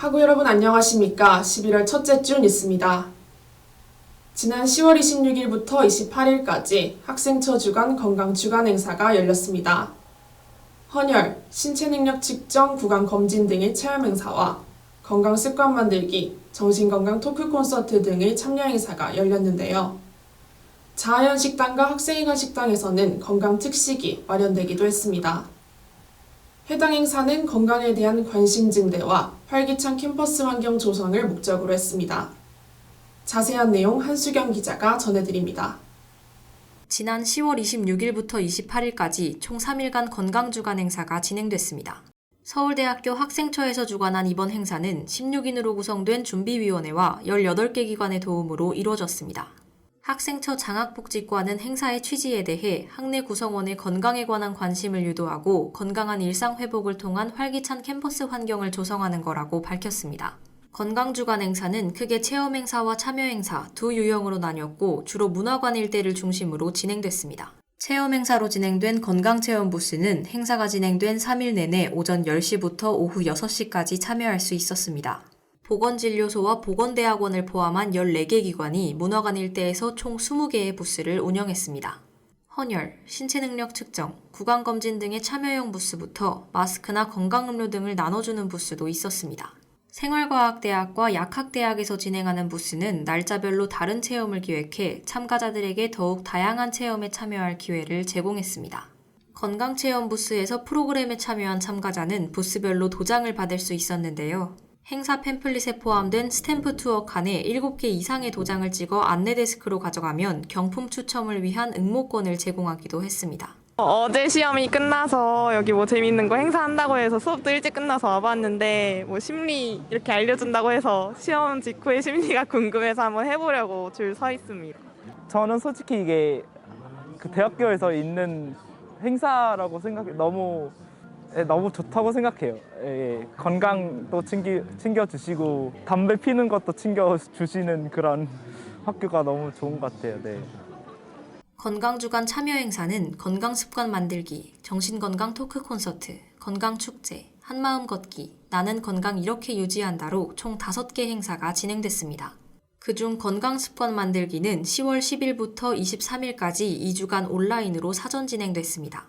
학우 여러분 안녕하십니까? 11월 첫째 주 뉴스입니다. 지난 10월 26일부터 28일까지 학생처 주간 건강 주간 행사가 열렸습니다. 헌혈, 신체 능력 측정 구강 검진 등의 체험 행사와 건강 습관 만들기, 정신건강 토크 콘서트 등의 참여 행사가 열렸는데요. 자아연 식당과 학생회관 식당에서는 건강 특식이 마련되기도 했습니다. 해당 행사는 건강에 대한 관심 증대와 활기찬 캠퍼스 환경 조성을 목적으로 했습니다. 자세한 내용 한수경 기자가 전해드립니다. 지난 10월 26일부터 28일까지 총 3일간 건강주간 행사가 진행됐습니다. 서울대학교 학생처에서 주관한 이번 행사는 16인으로 구성된 준비위원회와 18개 기관의 도움으로 이루어졌습니다. 학생처 장학복지과는 행사의 취지에 대해 학내 구성원의 건강에 관한 관심을 유도하고 건강한 일상 회복을 통한 활기찬 캠퍼스 환경을 조성하는 거라고 밝혔습니다. 건강주간 행사는 크게 체험 행사와 참여 행사 두 유형으로 나뉘었고 주로 문화관 일대를 중심으로 진행됐습니다. 체험 행사로 진행된 건강체험 부스는 행사가 진행된 3일 내내 오전 10시부터 오후 6시까지 참여할 수 있었습니다. 보건진료소와 보건대학원을 포함한 14개 기관이 문화관 일대에서 총 20개의 부스를 운영했습니다. 헌혈, 신체능력 측정, 구강검진 등의 참여형 부스부터 마스크나 건강음료 등을 나눠주는 부스도 있었습니다. 생활과학대학과 약학대학에서 진행하는 부스는 날짜별로 다른 체험을 기획해 참가자들에게 더욱 다양한 체험에 참여할 기회를 제공했습니다. 건강체험 부스에서 프로그램에 참여한 참가자는 부스별로 도장을 받을 수 있었는데요. 행사 팸플릿에 포함된 스탬프 투어 칸에 7개 이상의 도장을 찍어 안내 데스크로 가져가면 경품 추첨을 위한 응모권을 제공하기도 했습니다. 어제 시험이 끝나서 여기 재밌는 거 행사한다고 해서 수업도 일찍 끝나서 와봤는데 심리 이렇게 알려준다고 해서 시험 직후에 심리가 궁금해서 한번 해보려고 줄 서 있습니다. 저는 솔직히 이게 대학교에서 있는 행사라고 생각해 너무 좋다고 생각해요. 건강도 챙겨주시고 담배 피는 것도 챙겨주시는 그런 학교가 너무 좋은 것 같아요. 네. 건강주간 참여 행사는 건강습관 만들기, 정신건강 토크 콘서트, 건강축제, 한마음 걷기, 나는 건강 이렇게 유지한다로 총 5개 행사가 진행됐습니다. 그중 건강습관 만들기는 10월 10일부터 23일까지 2주간 온라인으로 사전 진행됐습니다.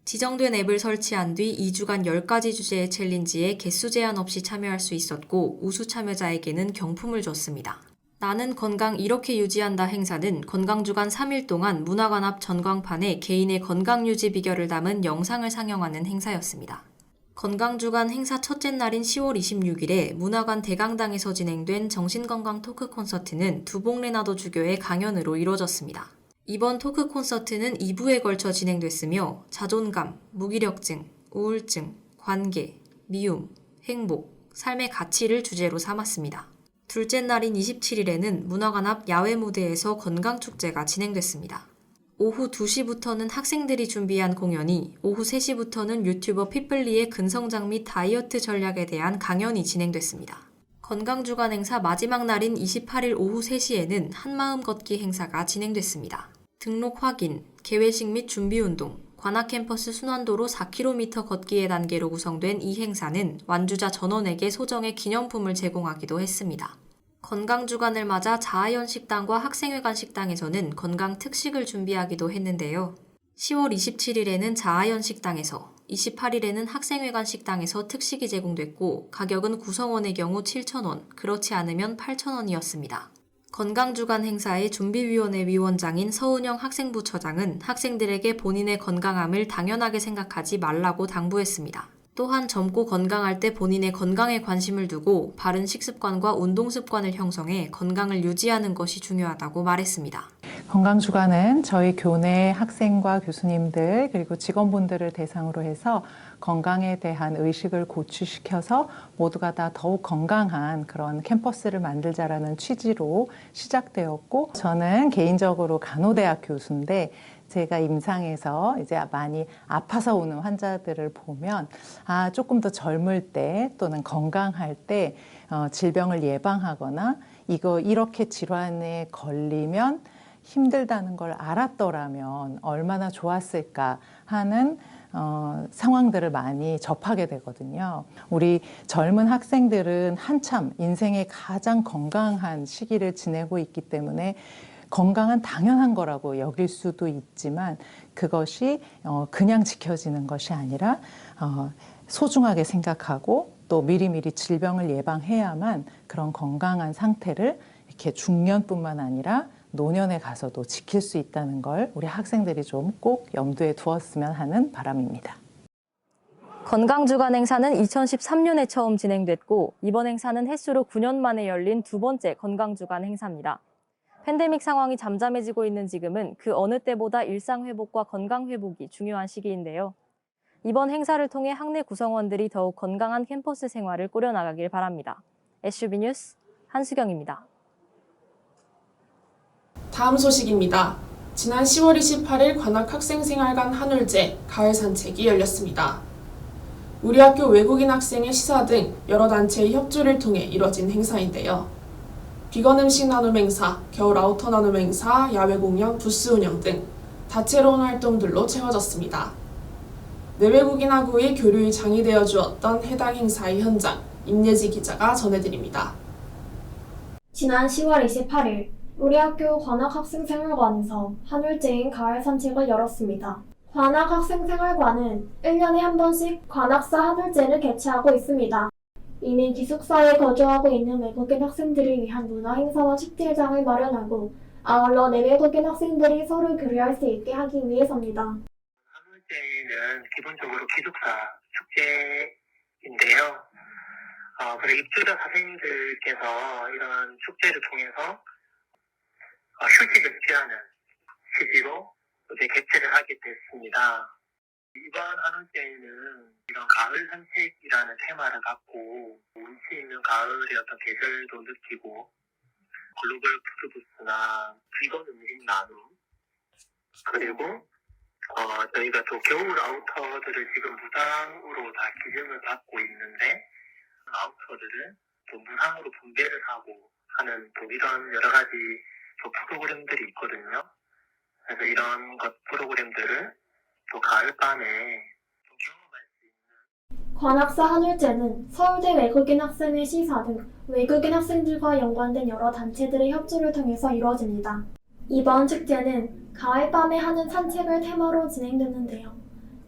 지정된 앱을 설치한 뒤 2주간 10가지 주제의 챌린지에 개수 제한 없이 참여할 수 있었고 우수 참여자에게는 경품을 줬습니다. 나는 건강 이렇게 유지한다 행사는 건강주간 3일 동안 문화관 앞 전광판에 개인의 건강 유지 비결을 담은 영상을 상영하는 행사였습니다. 건강주간 행사 첫째 날인 10월 26일에 문화관 대강당에서 진행된 정신건강 토크 콘서트는 두봉레나도 주교의 강연으로 이루어졌습니다. 이번 토크 콘서트는 2부에 걸쳐 진행됐으며 자존감, 무기력증, 우울증, 관계, 미움, 행복, 삶의 가치를 주제로 삼았습니다. 둘째 날인 27일에는 문화관 앞 야외 무대에서 건강축제가 진행됐습니다. 오후 2시부터는 학생들이 준비한 공연이, 오후 3시부터는 유튜버 피플리의 근성장 및 다이어트 전략에 대한 강연이 진행됐습니다. 건강주간 행사 마지막 날인 28일 오후 3시에는 한마음 걷기 행사가 진행됐습니다. 등록 확인, 개회식 및 준비운동, 관악캠퍼스 순환도로 4km 걷기의 단계로 구성된 이 행사는 완주자 전원에게 소정의 기념품을 제공하기도 했습니다. 건강주간을 맞아 자아연 식당과 학생회관 식당에서는 건강 특식을 준비하기도 했는데요. 10월 27일에는 자아연 식당에서, 28일에는 학생회관 식당에서 특식이 제공됐고 가격은 구성원의 경우 7,000원, 그렇지 않으면 8,000원이었습니다. 건강주간 행사의 준비위원회 위원장인 서은영 학생부처장은 학생들에게 본인의 건강함을 당연하게 생각하지 말라고 당부했습니다. 또한 젊고 건강할 때 본인의 건강에 관심을 두고 바른 식습관과 운동습관을 형성해 건강을 유지하는 것이 중요하다고 말했습니다. 건강주간은 저희 교내 학생과 교수님들 그리고 직원분들을 대상으로 해서 건강에 대한 의식을 고취시켜서 모두가 다 더욱 건강한 그런 캠퍼스를 만들자라는 취지로 시작되었고, 저는 개인적으로 간호대학 교수인데 제가 임상에서 이제 많이 아파서 오는 환자들을 보면 조금 더 젊을 때 또는 건강할 때 질병을 예방하거나 이렇게 질환에 걸리면 힘들다는 걸 알았더라면 얼마나 좋았을까 하는 상황 상황들을 많이 접하게 되거든요. 우리 젊은 학생들은 한참 인생의 가장 건강한 시기를 지내고 있기 때문에 건강은 당연한 거라고 여길 수도 있지만 그것이 그냥 지켜지는 것이 아니라 소중하게 생각하고 또 미리미리 질병을 예방해야만 그런 건강한 상태를 이렇게 중년뿐만 아니라 노년에 가서도 지킬 수 있다는 걸 우리 학생들이 좀 꼭 염두에 두었으면 하는 바람입니다. 건강주간 행사는 2013년에 처음 진행됐고 이번 행사는 햇수로 9년 만에 열린 두 번째 건강주간 행사입니다. 팬데믹 상황이 잠잠해지고 있는 지금은 그 어느 때보다 일상회복과 건강회복이 중요한 시기인데요. 이번 행사를 통해 학내 구성원들이 더욱 건강한 캠퍼스 생활을 꾸려나가길 바랍니다. SUB 뉴스 한수경입니다. 다음 소식입니다. 지난 10월 28일 관악학생생활관 한울제 가을 산책이 열렸습니다. 우리 학교 외국인 학생의 시사 등 여러 단체의 협조를 통해 이뤄진 행사인데요. 비건 음식 나눔 행사, 겨울 아우터 나눔 행사, 야외 공연, 부스 운영 등 다채로운 활동들로 채워졌습니다. 내외국인하고의 교류의 장이 되어 주었던 해당 행사의 현장, 임예지 기자가 전해드립니다. 지난 10월 28일 우리 학교 관악학생생활관에서 한울제인 가을 산책을 열었습니다. 관악학생생활관은 1년에 한 번씩 관악사 한울제를 개최하고 있습니다. 이는 기숙사에 거주하고 있는 외국인 학생들을 위한 문화행사와 축제장을 마련하고 아울러 내외국인 학생들이 서로 교류할 수 있게 하기 위해서입니다. 한울제는 기본적으로 기숙사 축제인데요. 그리고 입주자 사생님들께서 이런 축제를 통해서 휴식을 취하는 취지로 이제 개최를 하게 됐습니다. 이번 한울제에는 이런 가을 산책이라는 테마를 갖고 운치 있는 가을의 어떤 계절도 느끼고 글로벌 푸드부스나 비건 음식 나눔 그리고 저희가 또 겨울 아우터들을 지금 무상으로 다 기증을 받고 있는데 아우터들을 또 무상으로 분배를 하고 하는 또 이런 여러 가지 또 프로그램들이 있거든요. 그래서 이런 프로그램들을 또 가을밤에 좀 경험할 수 있는 관악사 한울제는 서울대 외국인 학생의 시사 등 외국인 학생들과 연관된 여러 단체들의 협조를 통해서 이루어집니다. 이번 축제는 가을밤에 하는 산책을 테마로 진행되는데요.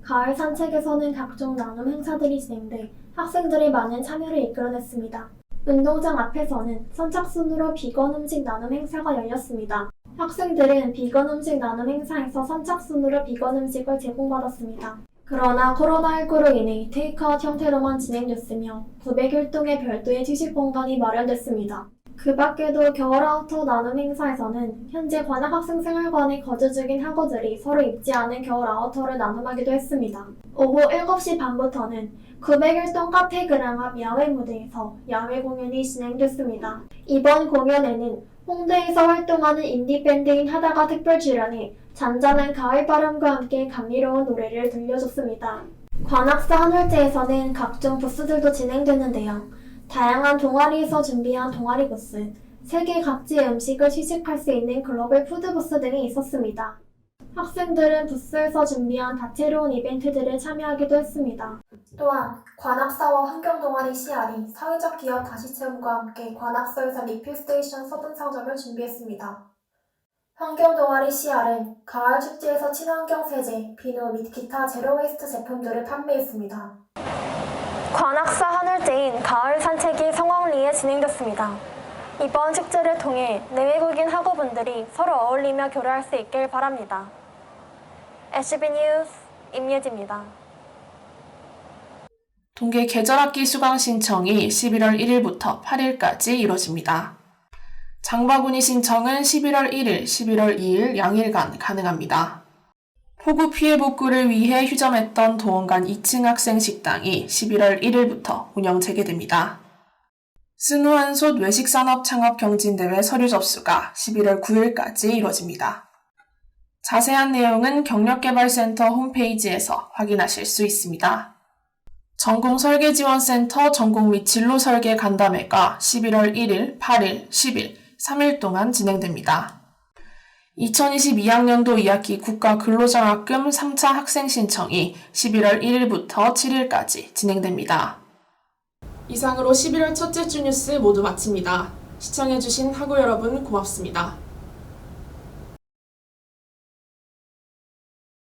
가을 산책에서는 각종 나눔 행사들이 진행돼 학생들이 많은 참여를 이끌어냈습니다. 운동장 앞에서는 선착순으로 비건 음식 나눔 행사가 열렸습니다. 학생들은 비건 음식 나눔 행사에서 선착순으로 비건 음식을 제공받았습니다. 그러나 코로나19로 인해 테이크아웃 형태로만 진행됐으며 901동의 별도의 휴식 공간이 마련됐습니다. 그 밖에도 겨울 아우터 나눔 행사에서는 현재 관악학생생활관에 거주 중인 학우들이 서로 입지 않은 겨울 아우터를 나눔하기도 했습니다. 오후 7시 반부터는 901동 카페 그랑 앞 야외 무대에서 야외 공연이 진행됐습니다. 이번 공연에는 홍대에서 활동하는 인디밴드인 하다가 특별 출연해 잔잔한 가을바람과 함께 감미로운 노래를 들려줬습니다. 관악사 한울제에서는 각종 부스들도 진행되는데요. 다양한 동아리에서 준비한 동아리 부스, 세계 각지의 음식을 시식할 수 있는 글로벌 푸드 부스 등이 있었습니다. 학생들은 부스에서 준비한 다채로운 이벤트들에 참여하기도 했습니다. 또한 관악사와 환경동아리 CR이 사회적 기업 다시채움과 함께 관악사에서 리필 스테이션 서분 상점을 준비했습니다. 환경동아리 CR은 가을 축제에서 친환경 세제, 비누 및 기타 제로웨이스트 제품들을 판매했습니다. 관악사 한울제인 가을 산책이 성황리에 진행됐습니다. 이번 축제를 통해 내외국인 학우분들이 서로 어울리며 교류할 수 있길 바랍니다. SUB 뉴스 임예지입니다. 동계 계절학기 수강 신청이 11월 1일부터 8일까지 이뤄집니다. 장바구니 신청은 11월 1일, 11월 2일 양일간 가능합니다. 폭우 피해 복구를 위해 휴점했던 도원관 2층 학생 식당이 11월 1일부터 운영 재개됩니다. 스누한솥 외식산업 창업 경진대회 서류 접수가 11월 9일까지 이뤄집니다. 자세한 내용은 경력개발센터 홈페이지에서 확인하실 수 있습니다. 전공설계지원센터 전공 및 진로설계 간담회가 11월 1일, 8일, 10일, 3일 동안 진행됩니다. 2022학년도 2학기 국가근로장학금 3차 학생 신청이 11월 1일부터 7일까지 진행됩니다. 이상으로 11월 첫째 주 뉴스 모두 마칩니다. 시청해주신 학우 여러분 고맙습니다.